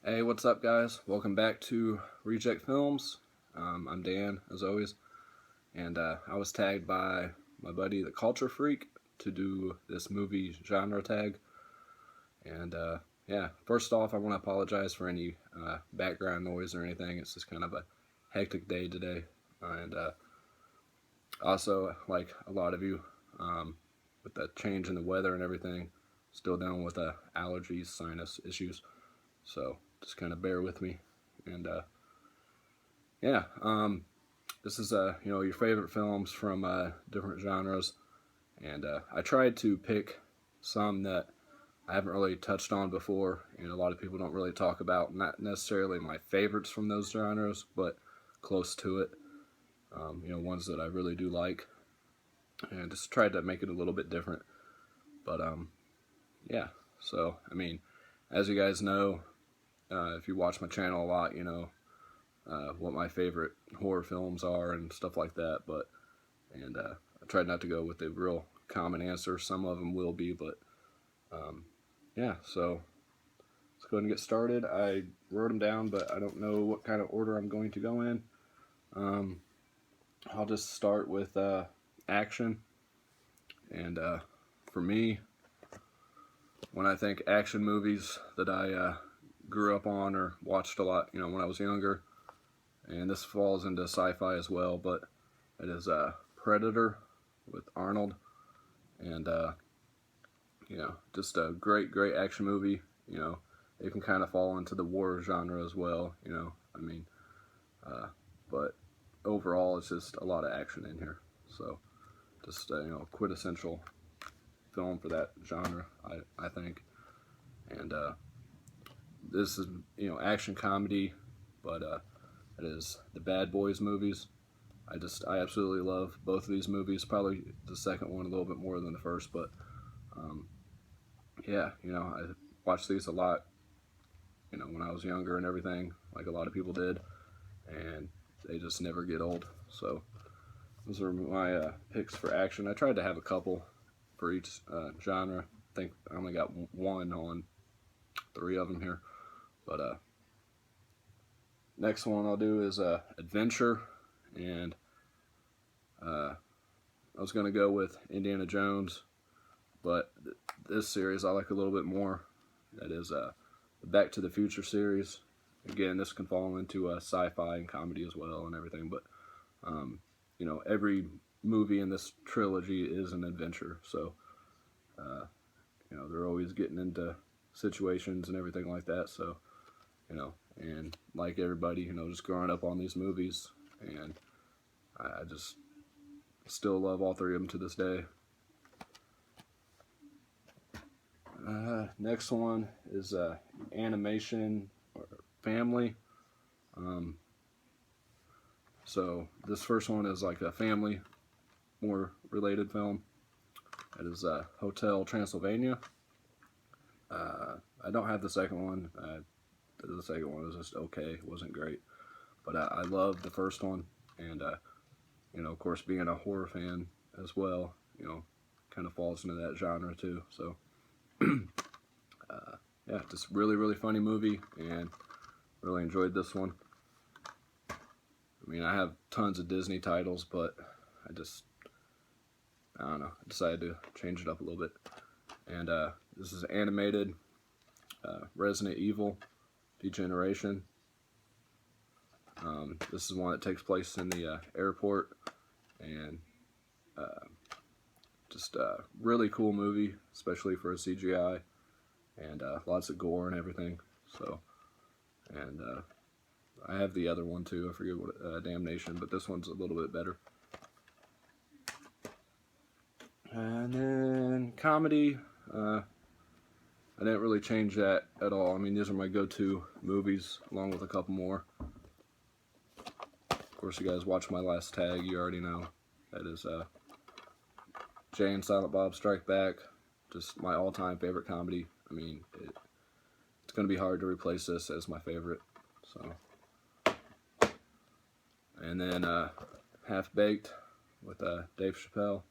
Hey, what's up, guys? Welcome back to Reject Films. I'm Dan, as always, and I was tagged by my buddy, the Culture Freak, to do this movie genre tag. And yeah, first off, I want to apologize for any background noise or anything. It's just kind of a hectic day today, and also, like a lot of you, with the change in the weather and everything, still dealing with allergies, sinus issues. So just kind of bear with me, and yeah, this is your favorite films from different genres, and I tried to pick some that I haven't really touched on before, and a lot of people don't really talk about. Not necessarily my favorites from those genres, but close to it. Ones that I really do like, and just tried to make it a little bit different. But yeah. So I mean, as you guys know, if you watch my channel a lot, you know what my favorite horror films are and stuff like that. But I tried not to go with the real common answer. Some of them will be, but yeah. So let's go ahead and get started. I wrote them down, but I don't know what kind of order I'm going to go in. I'll just start with action. And for me, when I think action movies that I grew up on or watched a lot, when I was younger, and this falls into sci-fi as well, but it is Predator with Arnold, and just a great action movie. It can kind of fall into the war genre as well. But overall, it's just a lot of action in here. So just quintessential film for that genre, I think. And this is action comedy, but it is the Bad Boys movies. I absolutely love both of these movies. Probably the second one a little bit more than the first, but yeah, I watched these a lot. When I was younger and everything, like a lot of people did, and they just never get old. So those are my picks for action. I tried to have a couple for each genre. I think I only got one on 3 of them here, but next one I'll do is adventure, and I was going to go with Indiana Jones, but this series I like a little bit more. That is the Back to the Future series. Again, this can fall into sci-fi and comedy as well and everything, but every movie in this trilogy is an adventure. So they're always getting into situations and everything like that. So and like everybody, just growing up on these movies, and I just still love all 3 of them to this day. Next one is animation or family. So this first one is like a family, more related film. It is Hotel Transylvania. I don't have the second one. The second one was just okay. It wasn't great, but I love the first one, and of course, being a horror fan as well, kind of falls into that genre too. So yeah, just really funny movie, and really enjoyed this one. I mean, I have tons of Disney titles, but I don't know, I decided to change it up a little bit. And this is animated Resident Evil Degeneration. This is one that takes place in the airport, and just a really cool movie, especially for a CGI, and lots of gore and everything. So, and I have the other one too. I forget what Damnation, but this one's a little bit better. And then comedy, I didn't really change that at all. I mean, these are my go-to movies, along with a couple more. Of course, you guys watch my last tag, you already know. That is Jay and Silent Bob Strike Back. Just my all-time favorite comedy. I mean, it's going to be hard to replace this as my favorite. So, and then Half Baked with Dave Chappelle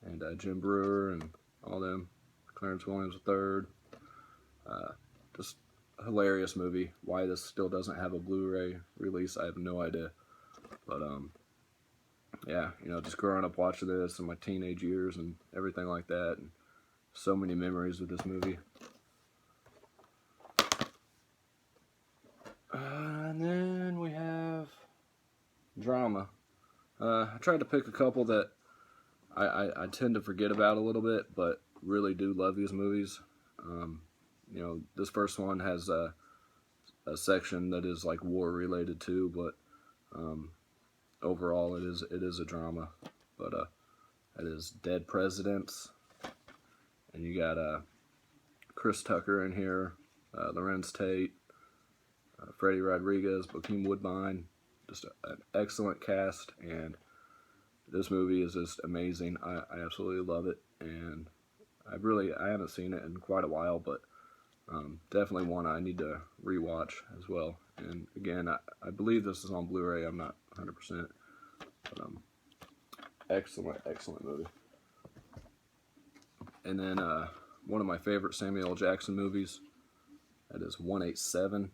and Jim Brewer and all them. Clarence Williams III. Just hilarious movie. Why this still doesn't have a Blu-ray release, I have no idea. But yeah, you know, just growing up watching this in my teenage years and everything like that, and so many memories with this movie. And then we have drama. I tried to pick a couple that I tend to forget about a little bit, but really do love these movies. You know, this first one has a section that is like war related too, but overall it is a drama. But it is Dead Presidents, and you got Chris Tucker in here, Lorenz Tate, Freddie Rodriguez, Bokeem Woodbine. Just an excellent cast, and this movie is just amazing. I absolutely love it, and I haven't seen it in quite a while, but definitely one I need to rewatch as well. And again, I believe this is on Blu-ray. I'm not 100%, but excellent movie. And then one of my favorite Samuel L. Jackson movies, that is 187,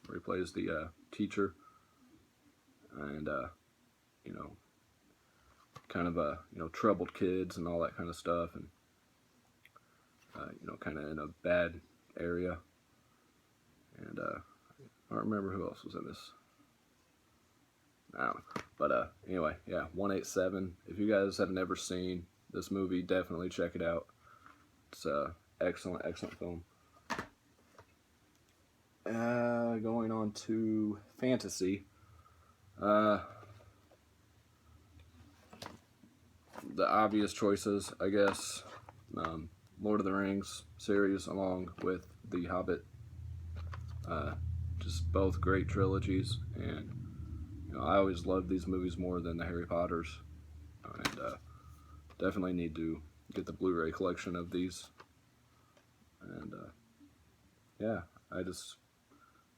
where he plays the teacher, and you know, kind of troubled kids and all that kind of stuff, and you know, kind of in a bad area. And I don't remember who else was in this. I don't know. But anyway, yeah, 187. If you guys have never seen this movie, definitely check it out. It's a excellent film. Going on to fantasy. The obvious choices, I guess, Lord of the Rings series along with The Hobbit. Just both great trilogies, and you know, I always loved these movies more than the Harry Potters, and definitely need to get the Blu-ray collection of these. And yeah, I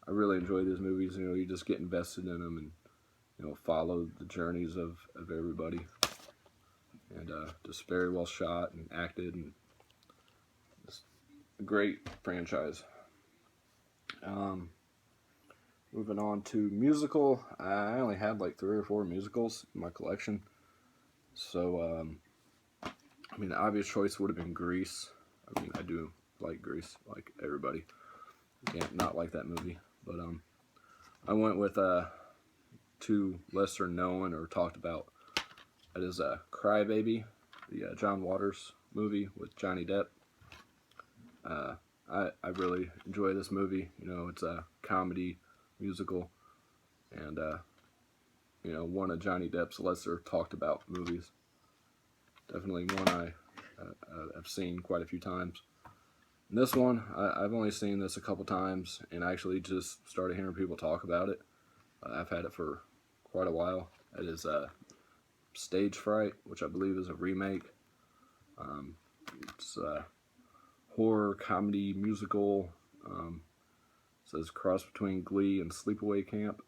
really enjoy these movies. You know, you just get invested in them, and you know, follow the journeys of everybody, and just very well shot and acted, and just a great franchise. Moving on to musical, I only had like 3 or 4 musicals in my collection. So, I mean, the obvious choice would have been Grease. I mean, I do like Grease, like everybody. You can't not like that movie. But I went with 2 lesser known or talked about. That is Cry Baby, the John Waters movie with Johnny Depp. I really enjoy this movie. You know, it's a comedy musical, and you know, one of Johnny Depp's lesser talked about movies. Definitely one I've seen quite a few times. And this one, I've only seen this a couple times, and I actually just started hearing people talk about it. I've had it for quite a while. It is Stage Fright, which I believe is a remake. It's a horror comedy musical. Says cross between Glee and Sleepaway Camp,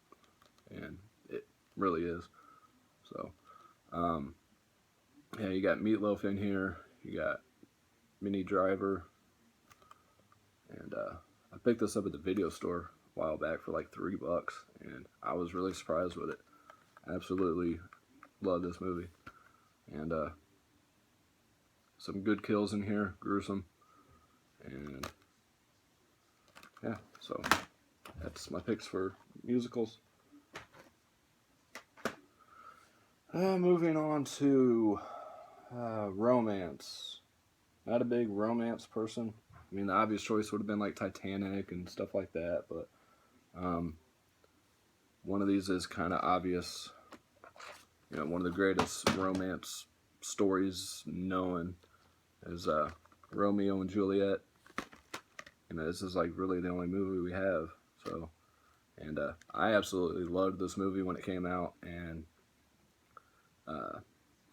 and it really is. So, yeah, you got Meatloaf in here. You got Minnie Driver, and I picked this up at the video store a while back for like $3, and I was really surprised with it. Absolutely love this movie, and some good kills in here, gruesome, and yeah, so that's my picks for musicals. Moving on to romance. Not a big romance person. I mean, the obvious choice would have been like Titanic and stuff like that, but one of these is kind of obvious. You know, one of the greatest romance stories known is Romeo and Juliet. You know, this is like really the only movie we have. So, and I absolutely loved this movie when it came out, and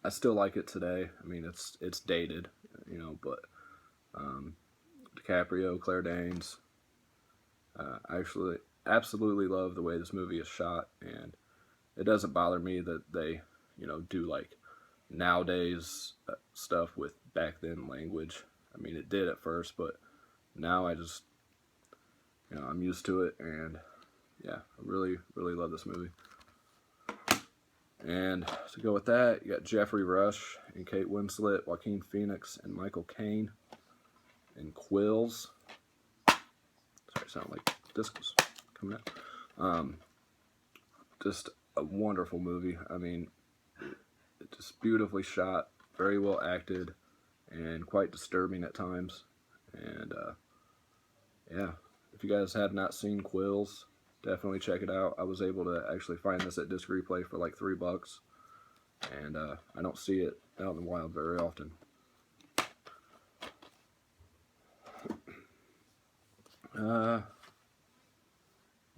I still like it today. I mean, it's dated, you know, but DiCaprio, Claire Danes. I actually absolutely love the way this movie is shot, and it doesn't bother me that they, you know, do like nowadays stuff with back then language. I mean, it did at first, but now I just you know, I'm used to it, and yeah, I really, really love this movie. And to go with that, you got Jeffrey Rush and Kate Winslet, Joaquin Phoenix, and Michael Caine in Quills. Sorry, it sounded like this was coming out. Just a wonderful movie. I mean, it's just beautifully shot, very well acted, and quite disturbing at times. And yeah, if you guys have not seen Quills, definitely check it out. I was able to actually find this at Disc Replay for like $3, and I don't see it out in the wild very often.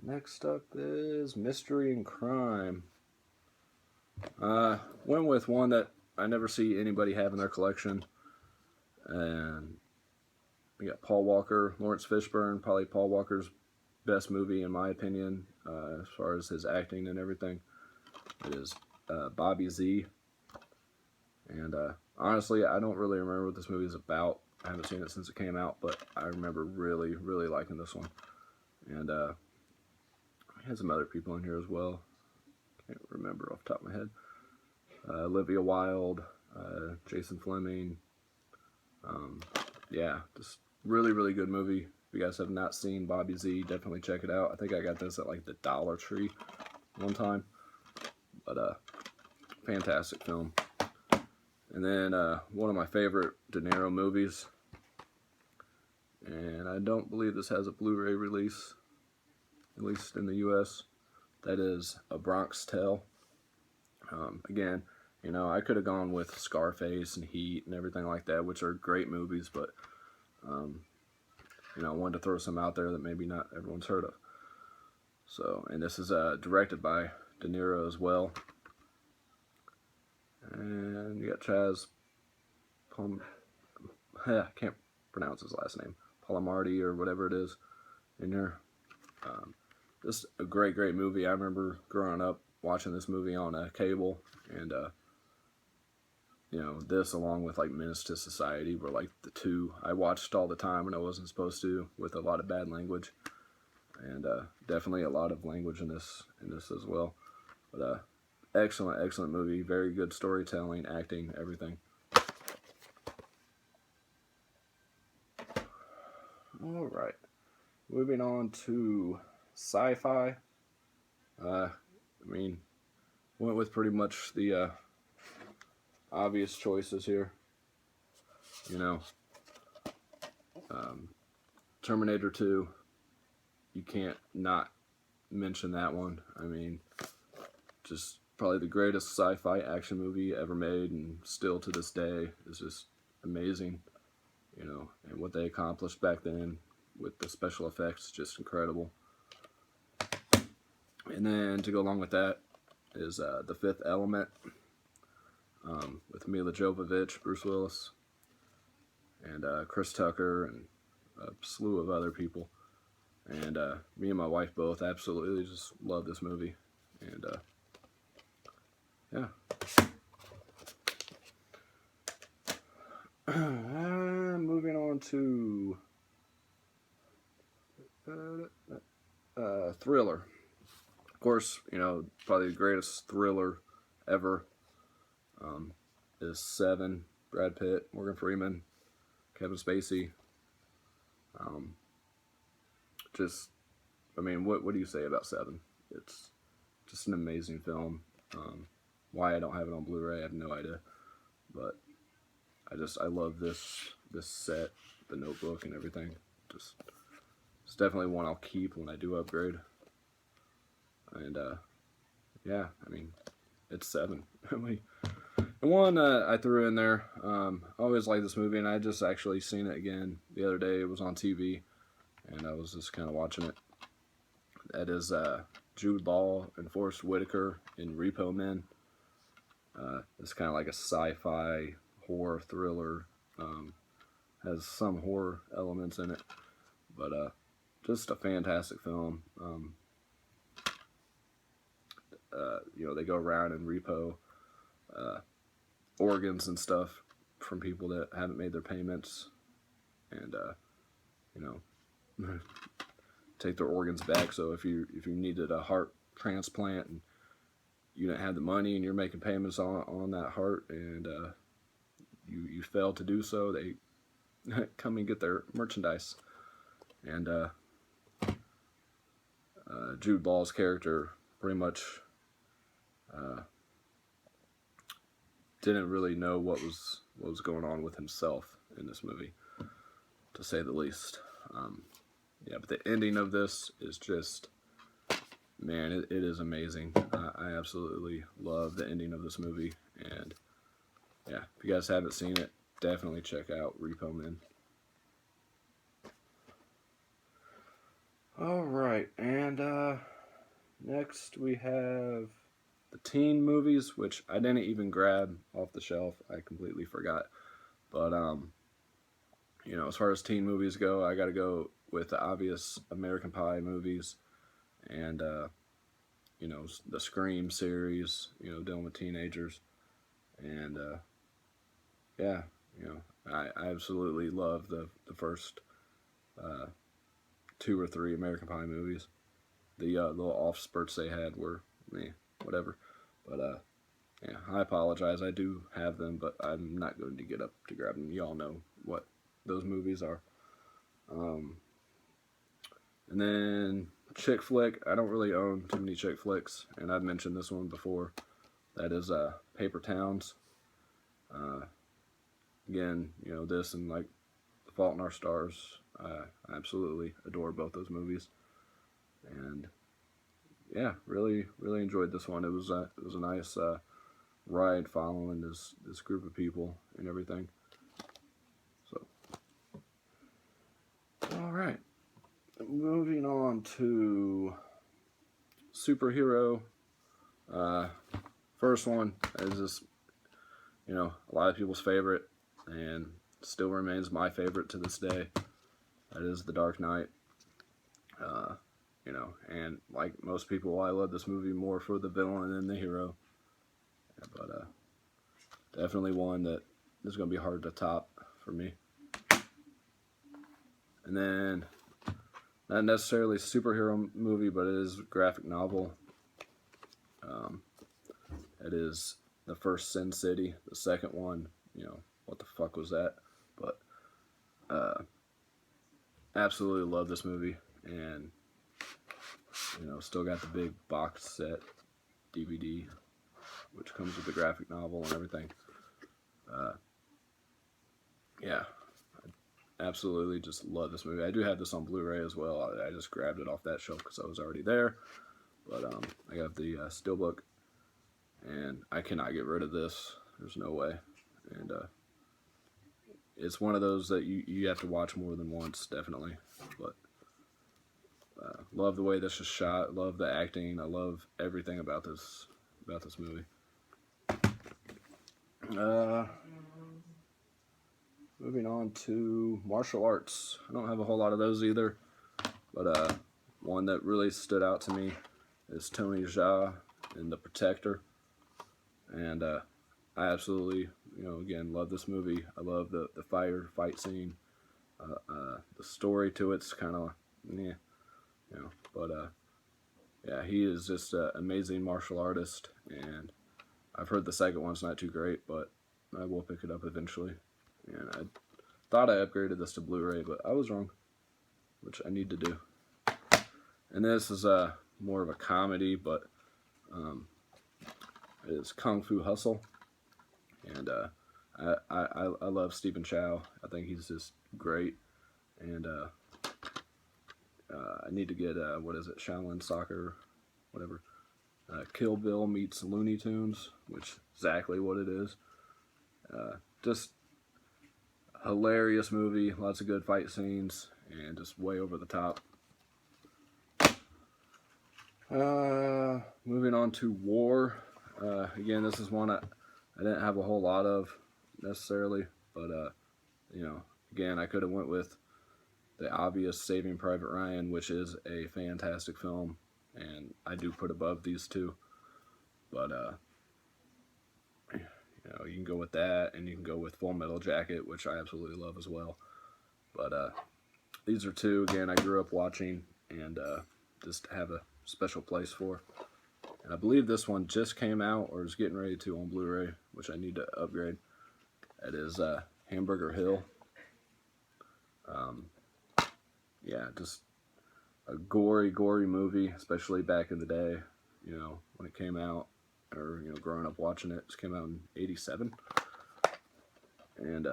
Next up is Mystery and Crime. Went with one that I never see anybody have in their collection, and we got Paul Walker, Lawrence Fishburne, probably Paul Walker's best movie in my opinion, as far as his acting and everything. It is Bobby Z. And honestly, I don't really remember what this movie is about. I haven't seen it since it came out, but I remember really, really liking this one. And it has some other people in here as well. Can't remember off the top of my head. Olivia Wilde, Jason Fleming. Yeah, just really, really good movie. If you guys have not seen Bobby Z, definitely check it out. I think I got this at like the Dollar Tree one time. But fantastic film. And then one of my favorite De Niro movies, and I don't believe this has a Blu-ray release, at least in the U.S., that is A Bronx Tale. Again, you know, I could have gone with Scarface and Heat and everything like that, which are great movies, but, you know, I wanted to throw some out there that maybe not everyone's heard of. So, and this is directed by De Niro as well. And you got Chaz I can't pronounce his last name, Palomardi or whatever it is in there. Just a great, great movie. I remember growing up watching this movie on cable, and you know, this along with like Menace to Society were like the two I watched all the time when I wasn't supposed to, with a lot of bad language, and definitely a lot of language in this as well. But excellent, excellent movie. Very good storytelling, acting, everything. All right, moving on to Sci Fi. I mean, went with pretty much the obvious choices here. You know, Terminator 2. You can't not mention that one. I mean, just probably the greatest sci-fi action movie ever made, and still to this day is just amazing. You know, and what they accomplished back then with the special effects, just incredible. And then to go along with that is The Fifth Element, with Mila Jovovich, Bruce Willis, and Chris Tucker, and a slew of other people. And me and my wife both absolutely just love this movie. And yeah. Moving on to Thriller. Of course, you know, probably the greatest thriller ever is Seven. Brad Pitt, Morgan Freeman, Kevin Spacey. Just, I mean, what do you say about Seven? It's just an amazing film. Why I don't have it on Blu-ray, I have no idea. But I love this set, the Notebook and everything. Just, it's definitely one I'll keep when I do upgrade. And yeah, I mean, it's Seven. And one I threw in there. I always liked this movie, and I just actually seen it again the other day. It was on TV, and I was just kind of watching it. That is Jude Law and Forrest Whitaker in Repo Men. It's kind of like a sci-fi horror thriller. Has some horror elements in it, but just a fantastic film. You know, they go around and repo organs and stuff from people that haven't made their payments, and you know, take their organs back. So if you needed a heart transplant and you didn't have the money and you're making payments on that heart, and you fail to do so, they come and get their merchandise. And Jude Law's character pretty much didn't really know what was going on with himself in this movie, to say the least. Yeah, but the ending of this is just, man, it is amazing. I absolutely love the ending of this movie, and yeah, if you guys haven't seen it, definitely check out Repo Men. Alright, and next we have the teen movies, which I didn't even grab off the shelf. I completely forgot. But, you know, as far as teen movies go, I gotta go with the obvious American Pie movies, and, you know, the Scream series, you know, dealing with teenagers. And, yeah, you know, I absolutely love the first 2 or 3 American Pie movies. The little off spurts they had were, whatever. But, yeah, I apologize. I do have them, but I'm not going to get up to grab them. Y'all know what those movies are. And then chick flick. I don't really own too many chick flicks, and I've mentioned this one before. That is Paper Towns. Again, you know, this and like The Fault in Our Stars. I absolutely adore both those movies, and yeah, really enjoyed this one. It was a nice ride following this group of people and everything. So, all right, moving on to superhero. First one is this, you know, a lot of people's favorite, and still remains my favorite to this day. That is The Dark Knight. You know, and like most people, I love this movie more for the villain than the hero. Yeah, but definitely one that is going to be hard to top for me. And then, not necessarily a superhero movie, but it is a graphic novel. It is the first Sin City. The second one, you know, what the fuck was that? But absolutely love this movie, and you know, still got the big box set DVD, which comes with the graphic novel and everything. Yeah, I absolutely just love this movie. I do have this on Blu-ray as well. I just grabbed it off that shelf because I was already there. But I got the Steelbook, and I cannot get rid of this. There's no way. And it's one of those that you have to watch more than once, definitely. But love the way this is shot. Love the acting. I love everything about this movie. Moving on to martial arts. I don't have a whole lot of those either, but one that really stood out to me is Tony Jaa in The Protector, and I absolutely, you know, again, love this movie. I love the fight scene. The story to it's kind of, you know, but yeah, he is just an amazing martial artist, and I've heard the second one's not too great, but I will pick it up eventually. And I thought I upgraded this to Blu-ray, but I was wrong, which I need to do. And this is more of a comedy, but it is Kung Fu Hustle. And I love Stephen Chow. I think he's just great. And I need to get, what is it, Shaolin Soccer, whatever. Kill Bill meets Looney Tunes, which is exactly what it is. Just hilarious movie, lots of good fight scenes, and just way over the top. Moving on to War. Again, this is one I didn't have a whole lot of necessarily, but you know, again, I could have went with the obvious Saving Private Ryan, which is a fantastic film, and I do put above these two. But you know, you can go with that, and you can go with Full Metal Jacket, which I absolutely love as well. But these are two, again, I grew up watching, and just have a special place for. And I believe this one just came out or is getting ready to on Blu-ray, which I need to upgrade. That is Hamburger Hill. Yeah, just a gory movie, especially back in the day, you know, when it came out, or, you know, growing up watching it. It came out in '87. And,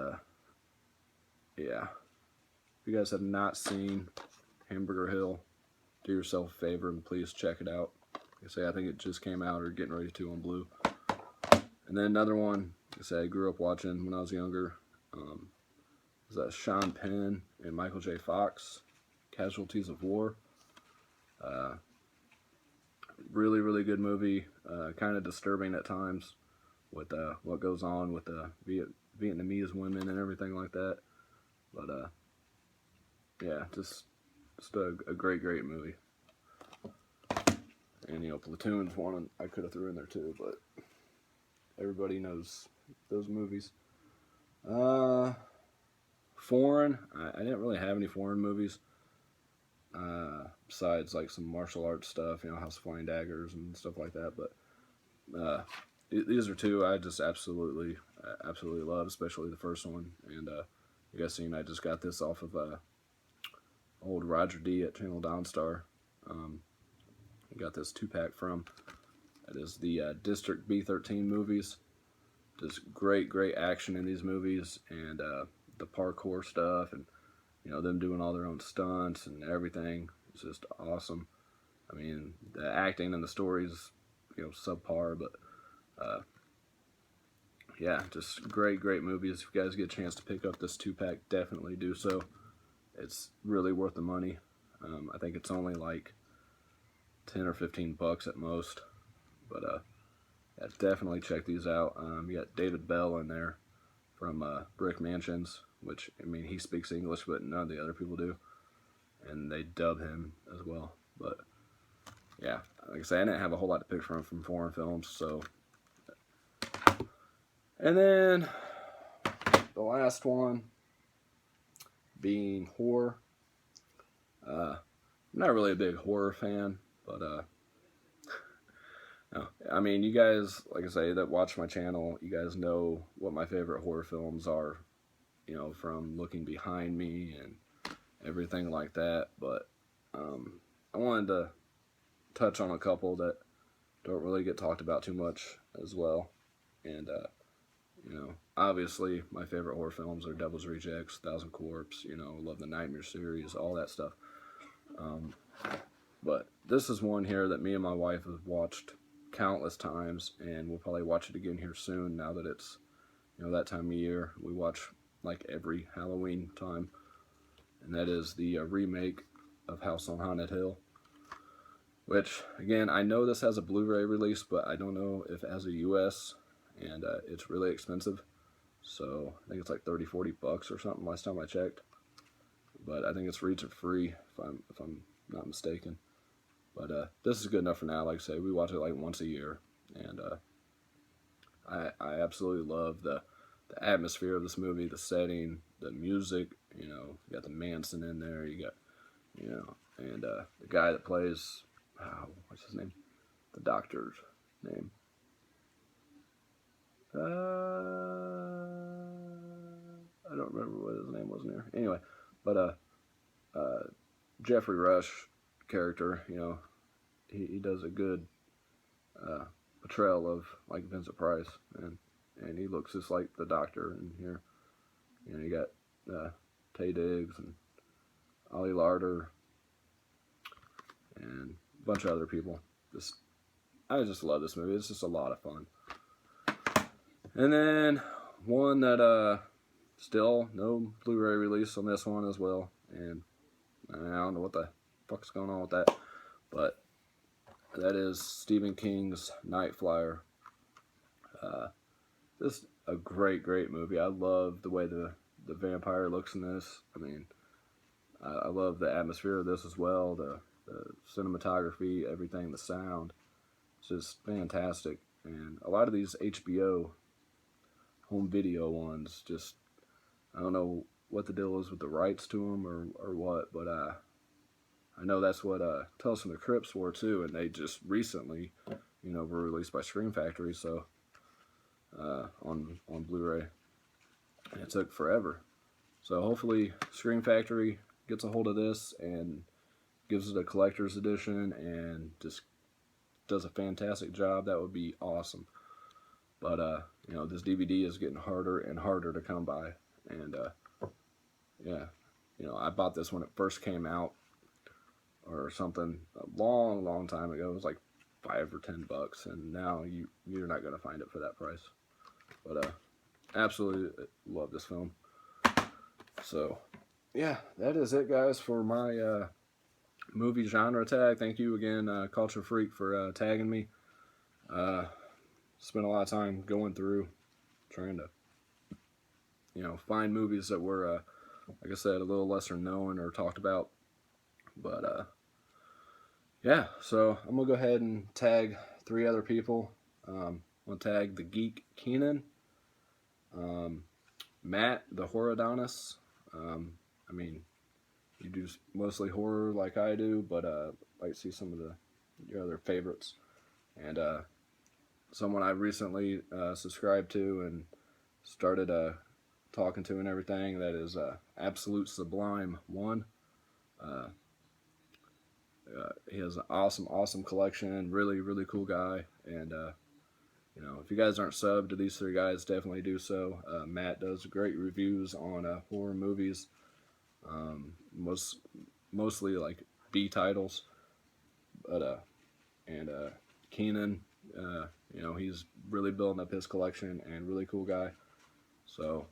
yeah. If you guys have not seen Hamburger Hill, do yourself a favor and please check it out. Like I say, I think it just came out or getting ready to on Blue. And then another one, like I say, I grew up watching when I was younger. Was that Sean Penn and Michael J. Fox, Casualties of War. Really good movie. Kind of disturbing at times with what goes on with the Vietnamese women and everything like that. But yeah, just a great movie. And, you know, Platoon's one I could have threw in there too, but everybody knows those movies. Foreign, I didn't really have any foreign movies. Besides like some martial arts stuff, you know, House of Flying Daggers and stuff like that. But these are two I just absolutely love, especially the first one. And you guys seen, I just got this off of old Roger D at Channel Downstar. I got this 2-pack from. That is the District B13 movies. Just great action in these movies, and the parkour stuff, and, you know, them doing all their own stunts and everything. It's just awesome. I mean, the acting and the stories, you know, subpar, but yeah, just great movies. If you guys get a chance to pick up this 2-pack, definitely do so. It's really worth the money. I think it's only like 10 or 15 bucks at most, but yeah, definitely check these out. You got David Bell in there from Brick Mansions, which, I mean, he speaks English, but none of the other people do, and they dub him as well. But yeah, like I say, I didn't have a whole lot to pick from foreign films. So, and then the last one being horror. I'm not really a big horror fan, but no, I mean, you guys, like I say, that watch my channel, you guys know what my favorite horror films are, you know, from Looking Behind Me and everything like that. But I wanted to touch on a couple that don't really get talked about too much as well. And you know, obviously my favorite horror films are Devil's Rejects, Thousand Corpse, you know, love the Nightmare series, all that stuff. But this is one here that me and my wife have watched countless times, and we'll probably watch it again here soon now that it's, you know, that time of year. We watch like every Halloween time, and that is the remake of House on Haunted Hill, which, again, I know this has a Blu-ray release, but I don't know if it has a US, and it's really expensive. So I think it's like 30-40 bucks or something last time I checked, but I think it's region free if I'm not mistaken. But this is good enough for now. Like I say, we watch it like once a year, and I absolutely love the atmosphere of this movie, the setting, the music. You know, you got the Manson in there. You got, you know, and the guy that plays, what's his name? The doctor's name. I don't remember what his name was in there. Anyway, but Jeffrey Rush character, you know, he does a good portrayal of like Vincent Price, and he looks just like the doctor in here. You know, you got Taye Diggs and Ollie Larder and a bunch of other people. I just love this movie. It's just a lot of fun. And then one that still no Blu-ray release on this one as well, and I don't know what the fuck's going on with that, but that is Stephen King's Night Flyer. This is a great movie. I love the way the vampire looks in this. I mean, I love the atmosphere of this as well, the cinematography, everything, the sound. It's just fantastic. And a lot of these HBO home video ones, just, I don't know what the deal is with the rights to them or what, but I I know that's what Tales from the Crypts were too, and they just recently, were released by Scream Factory, so on Blu-ray, and it took forever. So hopefully Scream Factory gets a hold of this and gives it a collector's edition and just does a fantastic job. That would be awesome. But this DVD is getting harder and harder to come by, and yeah, I bought this when it first came out or something a long time ago. It was like $5 or $10, and now you're not gonna find it for that price. But absolutely love this film. So yeah, that is it, guys, for my movie genre tag. Thank you again, Culture Freak, for tagging me. Spent a lot of time going through trying to find movies that were like I said, a little lesser known or talked about. But yeah, so I'm gonna go ahead and tag 3 other people. I'm gonna tag the Geek Keenan, Matt the Horodonis. I mean, you do mostly horror like I do, but like to see some of your other favorites. And someone I recently subscribed to and started talking to and everything, that is Absolute Sublime 1. He has an awesome collection. Really cool guy. And if you guys aren't subbed to these 3 guys, definitely do so. Matt does great reviews on horror movies, mostly like B titles. But and Keenan, he's really building up his collection, and really cool guy. So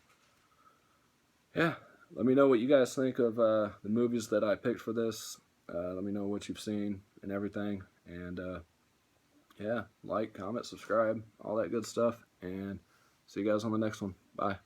yeah, let me know what you guys think of the movies that I picked for this. Let me know what you've seen and everything. And yeah, like, comment, subscribe, all that good stuff. And see you guys on the next one. Bye.